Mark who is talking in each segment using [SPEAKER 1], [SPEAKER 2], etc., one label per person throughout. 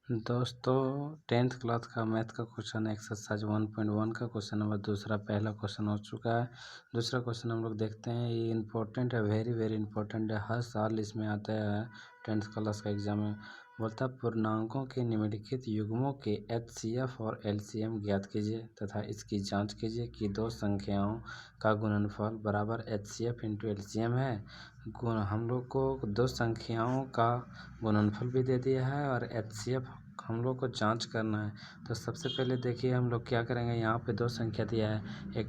[SPEAKER 1] दोस्तों 10th class का math का क्वेश्चन एक्सरसाइज 1.1 का क्वेश्चन नंबर दूसरा पहला क्वेश्चन हो चुका है। दूसरा क्वेश्चन हम लोग देखते हैं। ये इम्पोर्टेंट है, वेरी वेरी इंपॉर्टेंट है, हर साल इसमें आता है 10th क्लास का एग्जाम में। बोलता पूर्णांकों के निम्नलिखित युग्मों के HCF और LCM ज्ञात कीजिए तथा इसकी जांच कीजिए कि दो संख्याओं का गुणनफल बराबर HCF इंटू LCM है। हम लोग को दो संख्याओं का गुणनफल भी दे दिया है और HCF हम लोग को जांच करना है। तो सबसे पहले देखिए हम लोग क्या करेंगे। यहाँ पे दो संख्या दिया है, एक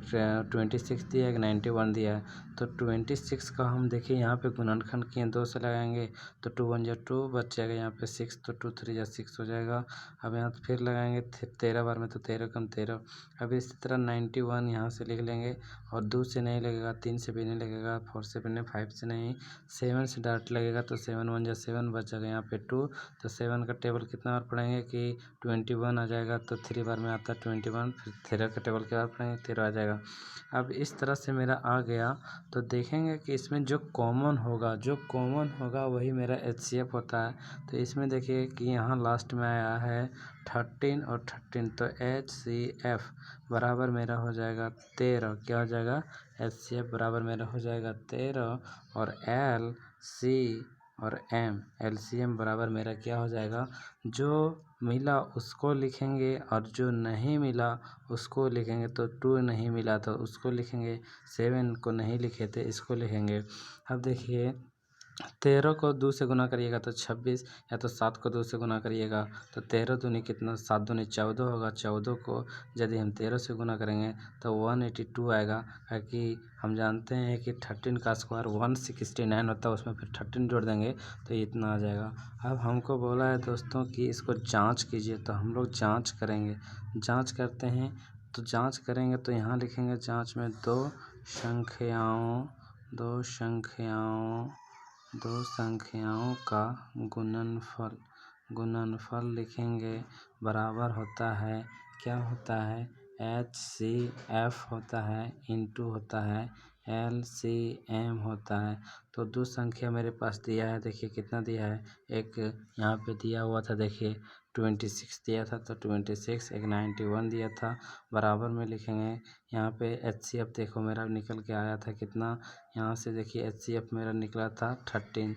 [SPEAKER 1] 26 दिया है, एक 91 दिया है। तो 26 का हम देखिए यहाँ पे गुणनखंड किए 2 से लगाएंगे तो 2 1 जा 2 बच जाएगा। यहाँ पे 6 तो 2 3 जा 6 हो जाएगा। अब यहाँ फिर लगाएंगे 13 बार में तो 13 कम 13। अब इसी तरह 91 यहाँ से लिख लेंगे और 2 से नहीं लगेगा, 3 से भी नहीं लगेगा, 4 से भी नहीं, 5 से नहीं, 7 से डायरेक्ट लगेगा तो 7 1 जा 7 बच जाएगा। यहाँ पे 2 तो 7 का टेबल कितना बार पढ़ेंगे कि 21 आ जाएगा। तो 3 बार में आता है 21, फिर 13 का टेबल क्या बार पढ़ेंगे 13 आ जाएगा। अब इस तरह से मेरा आ गया तो देखेंगे कि इसमें जो कॉमन होगा वही मेरा HCF होता है। तो इसमें देखिए कि यहाँ लास्ट में आया है 13 और 13 तो HCF बराबर मेरा हो जाएगा 13। क्या हो जाएगा? HCF बराबर मेरा हो जाएगा 13 और LCM बराबर मेरा क्या हो जाएगा? जो मिला उसको लिखेंगे और जो नहीं मिला उसको लिखेंगे। तो 2 नहीं मिला तो उसको लिखेंगे, 7 को नहीं लिखे थे इसको लिखेंगे। अब देखिए 13 को 2 से गुना करिएगा तो 26, या तो 7 को 2 से गुना करिएगा तो 13 दूनी कितना, 7 दूनी 14 होगा। 14 को यदि हम 13 से गुना करेंगे तो 182 आएगा। क्योंकि हम जानते हैं कि 13 का स्क्वायर 169 होता है, उसमें फिर 13 जोड़ देंगे तो इतना आ जाएगा। अब हमको बोला है दोस्तों कि इसको जांच कीजिए, तो हम लोग जांच करेंगे। जांच करते हैं तो जांच करेंगे तो यहाँ लिखेंगे जांच में दो संख्याओं का गुणनफल लिखेंगे बराबर होता है, क्या होता है? HCF होता है इंटू होता है LCM होता है। तो दो संख्या मेरे पास दिया है, देखिए कितना दिया है। एक यहाँ पे दिया हुआ था, देखिए 26 दिया था तो 26, एक 91 दिया था, बराबर में लिखेंगे। यहाँ पे HCF देखो मेरा निकल के आया था कितना, यहाँ से देखिए HCF मेरा निकला था 13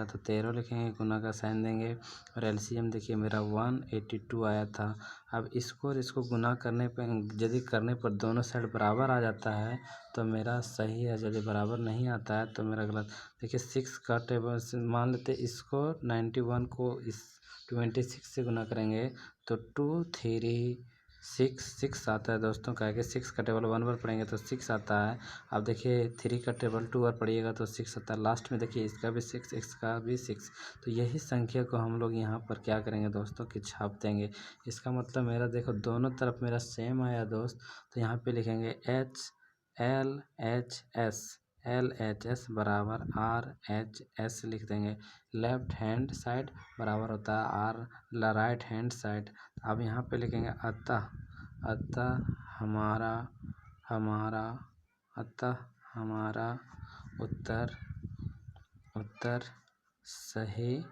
[SPEAKER 1] तो 13 लिखेंगे, गुना का साइन देंगे। और LCM देखिए मेरा 182 आया था। अब इसको और इसको गुना करने पर, यदि करने पर दोनों साइड बराबर आ जाता है तो मेरा सही है, यदि बराबर नहीं आता है तो मेरा गलत। देखिए 6 का टेबल से मान लेते इसको 91 को इस 26 से गुना करेंगे तो 2 3 6 आता है दोस्तों। क्या है कि 6 का टेबल 1 बार पढ़ेंगे तो 6 आता है। अब देखिए 3 का टेबल 2 बार पढ़िएगा तो 6 आता है। लास्ट में देखिए इसका भी 6, इसका भी 6। तो यही संख्या को हम लोग यहाँ पर क्या करेंगे दोस्तों कि छाप देंगे। इसका मतलब मेरा देखो दोनों तरफ मेरा सेम आया दोस्त, तो यहाँ पे लिखेंगे LHS बराबर RHS लिख देंगे। लेफ्ट हैंड साइड बराबर होता है राइट हैंड साइड। अब यहाँ पे लिखेंगे अतः हमारा उत्तर सही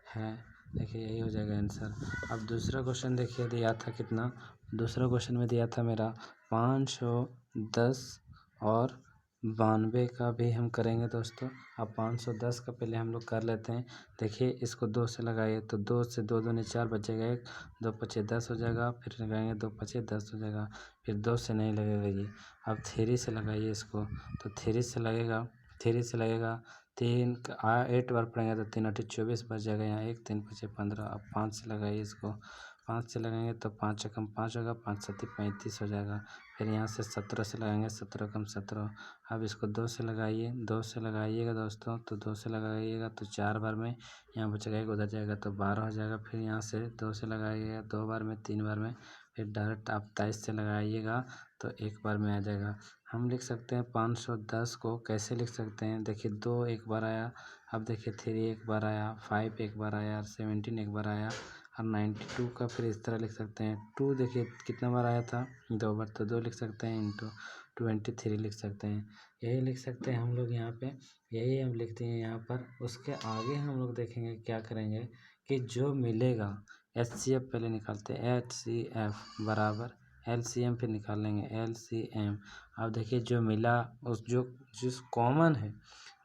[SPEAKER 1] है। देखिए यही हो जाएगा आंसर। अब दूसरा क्वेश्चन देखिए दिया था कितना, दूसरा क्वेश्चन में दिया था मेरा 510 और 92 का भी हम करेंगे दोस्तों। अब 510 का पहले हम लोग कर लेते हैं। देखिए इसको 2 से लगाइए तो 2 से 2 दूनी 4 बचेगा, 1 2 5 10 हो जाएगा। फिर लगाएंगे 2 5 10 हो जाएगा। फिर 2 से नहीं लगेगा ये। अब 3 से लगाइए इसको तो 3 से लगेगा 8 बार पढ़ेंगे तो 3 8 24 बच जाएगा। यहाँ 1 3 5 15। अब 5 से लगाइए इसको, 5 से लगाएंगे तो 5 एकम 5 होगा, 5 7 35 हो जाएगा। फिर यहाँ से 17 से लगाएंगे, 17 कम 17। अब इसको 2 से लगाइए, 2 से लगाइएगा दोस्तों, तो 2 से लगाइएगा तो 4 बार में यहाँ बचेगा, एक उधर जाएगा तो 12 हो जाएगा। फिर यहाँ से 2 से लगाइएगा 2 बार में, 3 बार में। फिर डायरेक्ट आप 23 से लगाइएगा तो 1 बार में आ जाएगा। हम लिख सकते हैं 510 को कैसे लिख सकते हैं। देखिए 2 एक बार आया, अब देखिए 3 एक बार आया, 5 एक बार आया, 17 एक बार आया, और 92 का फिर इस तरह लिख सकते हैं। 2 देखिए कितना बार आया था, 2 बार, तो 2 लिख सकते हैं इंटू 23 लिख सकते हैं। यही लिख सकते हैं हम लोग यहाँ पे, यही हम लिखते हैं यहाँ पर। उसके आगे हम लोग देखेंगे क्या करेंगे कि जो मिलेगा HCF पहले निकालते हैं, HCF बराबर LCM फिर निकाल लेंगे LCM। अब देखिए जो मिला उस जिस कॉमन है,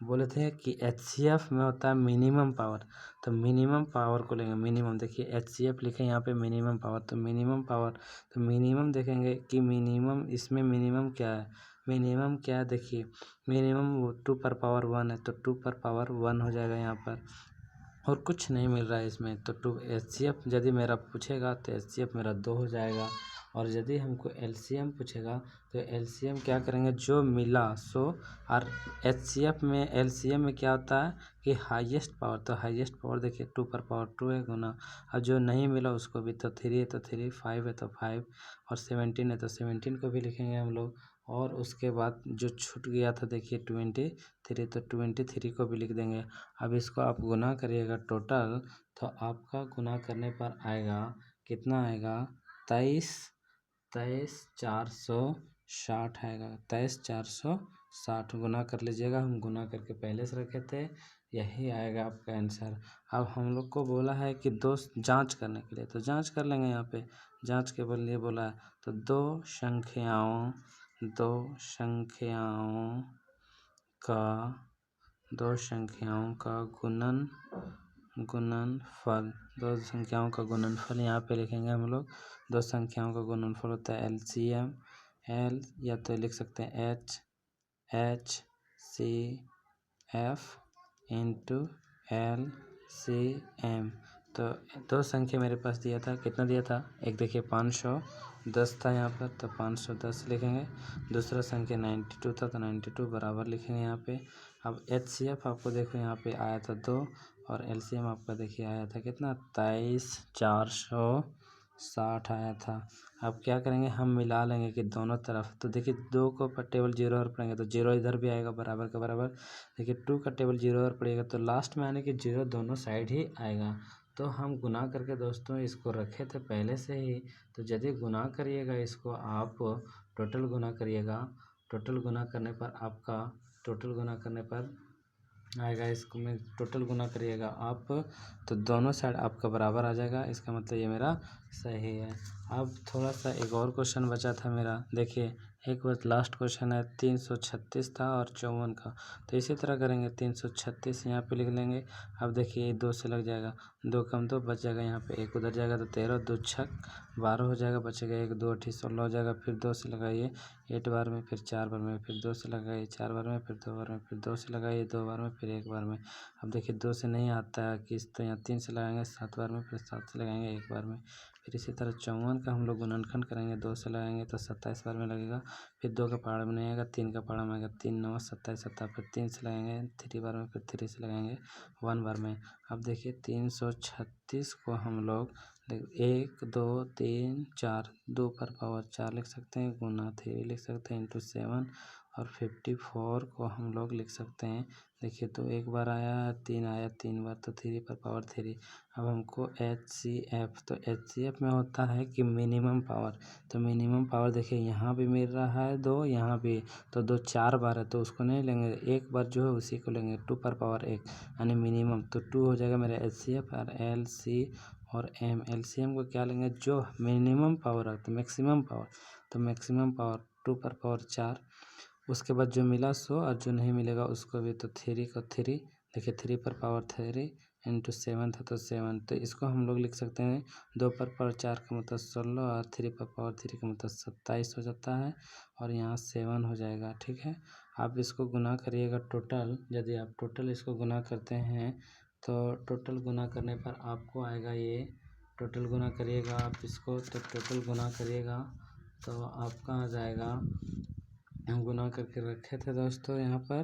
[SPEAKER 1] बोले थे कि HCF में होता है मिनिमम पावर, तो मिनिमम पावर को लेंगे। मिनिमम देखिए HCF लिखे यहाँ पे मिनिमम पावर, तो मिनिमम पावर, तो मिनिमम देखेंगे कि मिनिमम इसमें मिनिमम क्या है। मिनिमम क्या है देखिए, मिनिमम 2 पर पावर 1 है, तो 2 पर पावर 1 हो जाएगा यहाँ पर, और कुछ नहीं मिल रहा है इसमें। तो HCF यदि मेरा पूछेगा तो HCF मेरा 2 हो जाएगा, और यदि हमको LCM पूछेगा तो LCM क्या करेंगे, जो मिला सो। और HCF में LCM में क्या होता है कि हाईएस्ट पावर, तो हाईएस्ट पावर देखिए 2 पर पावर 2 है गुना, और जो नहीं मिला उसको भी, तो 3 है तो 3, 5 है तो 5, और 17 है तो 17 को भी लिखेंगे हम लोग। और उसके बाद जो छूट गया था देखिए 23, तो 23 को भी लिख देंगे। अब इसको आप गुना करिएगा टोटल, तो आपका गुना करने पर आएगा कितना आएगा, 23,460 आएगा। 23,460 गुना कर लीजिएगा, हम गुना करके पहले से रखे थे, यही आएगा आपका आंसर। अब हम लोग को बोला है कि दो जांच करने के लिए, तो जांच कर लेंगे। यहाँ पे जांच के लिए बोला है, तो दो संख्याओं का गुणनफल, दो संख्याओं का गुणनफल यहाँ पे लिखेंगे हम लोग। दो संख्याओं का गुणनफल होता है LCM, या तो लिख सकते हैं HCF इंटू LCM। तो दो संख्या मेरे पास दिया था, कितना दिया था, एक देखिए 510 था यहाँ पर, तो 510 लिखेंगे। दूसरा संख्या 92 था, तो 92 बराबर लिखेंगे यहाँ पे। अब HCF आपको देखो यहाँ पे आया था 2, और LCM आपका देखिए आया था कितना, 23,460 आया था। अब क्या करेंगे, हम मिला लेंगे कि दोनों तरफ, तो देखिए 2 को पर टेबल 0 और पड़ेंगे तो 0 इधर भी आएगा बराबर का बराबर। देखिए 2 का टेबल 0 और पड़ेगा तो लास्ट में आने की 0 दोनों साइड ही आएगा। तो हम गुना करके दोस्तों इसको रखे थे पहले से ही, तो यदि गुना करिएगा इसको आप, टोटल गुना करिएगा, टोटल गुना करने पर आपका, टोटल गुना करने पर आएगा, इसको में टोटल गुना करिएगा आप, तो दोनों साइड आपका बराबर आ जाएगा। इसका मतलब ये मेरा सही है। अब थोड़ा सा एक और क्वेश्चन बचा था मेरा, देखिए एक बार लास्ट क्वेश्चन है, 336 था और 54 का, तो इसी तरह करेंगे। 336 यहाँ पे लिख लेंगे। अब देखिए 2 से लग जाएगा, 2 कम 2 बच जाएगा, यहाँ पे 1 उधर जाएगा तो 13, 2 छक 12 हो जाएगा, बचेगा 1, 2 8 16 हो जाएगा। फिर 2 से लगाइए 8 बार में, फिर 4 बार में, फिर 2 से लगाइए 4 बार में, फिर 2 बार में, फिर 2 से लगाइए 2 बार में, फिर 1 बार में। अब देखिए 2 से नहीं आता है किस, तो यहाँ 3 से लगाएंगे 7 बार में, फिर 7 से लगाएंगे 1 बार में। फिर इसी तरह 54 का हम लोग गुणनखंड करेंगे, 2 से लगाएंगे तो 27 बार में लगेगा। फिर 2 का पहाड़ा में नहीं आएगा, 3 का पहाड़ा में आएगा, 3 9 27 27, फिर 3 से लगाएंगे 3 बार में, फिर 3 से लगाएंगे 1 बार में। अब देखिए 336 को हम लोग 1 2 3 4, 2 पर पावर 4 लिख सकते हैं, गुना 3 लिख सकते हैं, इंटू 7, और 54 को हम लोग लिख सकते हैं। देखिए तो 1 बार आया, 3 आया, 3 बार, तो 3 पर पावर 3। अब हमको HCF, तो HCF में होता है कि मिनिमम पावर, तो मिनिमम पावर देखिए यहाँ भी मिल रहा है 2, यहाँ भी, तो 2 4 बार है तो उसको नहीं लेंगे, एक बार जो है उसी को लेंगे, 2 पर पावर 1 यानी मिनिमम, तो 2 हो जाएगा मेरा HCF। और LC और LCM को क्या लेंगे, जो मिनिमम पावर है, तो मैक्सिमम पावर, तो मैक्सिमम पावर 2 पर पावर 4, उसके बाद जो मिला सो, और जो नहीं मिलेगा उसको भी, तो 3 का 3, देखिए 3 पर पावर 3 इंटू 7 था तो 7, तो इसको हम लोग लिख सकते हैं 2 पर पावर 4 का मतलब 16, और 3 पर पावर 3 का मतलब 27 हो जाता है, और यहाँ 7 हो जाएगा। ठीक है, आप इसको गुना करिएगा टोटल, यदि आप टोटल इसको गुना करते हैं तो टोटल गुना करने पर आपको आएगा ये, टोटल गुना करिएगा आप इसको, तो टोटल गुना करिएगा तो आपका आ जाएगा, हम गुना करके रखे थे दोस्तों यहाँ पर,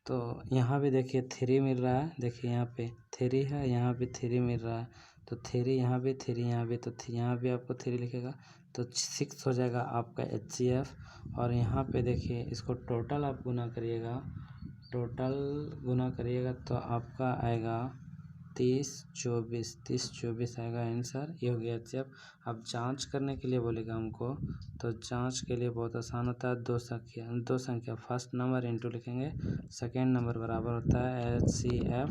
[SPEAKER 1] तो यहाँ भी देखिए 3 मिल रहा है, देखिए यहाँ पे 3 है, यहाँ भी 3 मिल रहा है, तो 3 यहाँ भी, 3 यहाँ भी, तो यहाँ भी आपको 3 लिखेगा तो 6 हो जाएगा आपका HCF। और यहाँ पे देखिए इसको टोटल आप गुना करिएगा, टोटल गुना करिएगा तो आपका आएगा 30 24 आएगा आंसर, ये हो गया HCF। अब जांच करने के लिए बोलेगा हमको, तो जांच के लिए बहुत आसान होता है, दो संख्या फर्स्ट नंबर इंटू लिखेंगे, सेकेंड नंबर बराबर होता है HCF,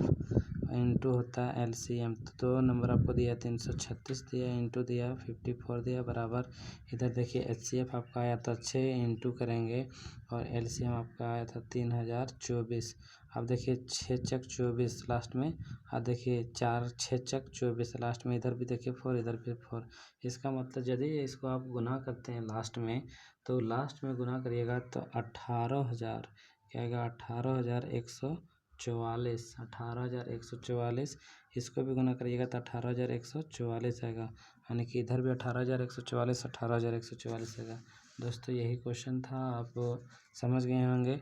[SPEAKER 1] इंटू होता है एलसीएम। तो 2 नंबर आपको दिया 336 दिया, इंटू दिया 54 दिया, बराबर इधर देखिए एचसीएफ आपका आया था 6, इंटू करेंगे और एलसीएम आपका आया था 3024। अब देखिए 6 चक 24 लास्ट में, अब देखिए 4 6 चक 24 लास्ट में, इधर भी देखिए 4, इधर भी 4। इसका मतलब यदि इसको आप गुना करते हैं लास्ट में, तो लास्ट में गुना करिएगा तो 18,000 क्या आएगा, 18,144, 18,144। इसको भी गुना करिएगा तो 18,144 आएगा, यानी कि इधर भी 18,144, 18,144 आएगा। दोस्तों यही क्वेश्चन था, आप समझ गए होंगे।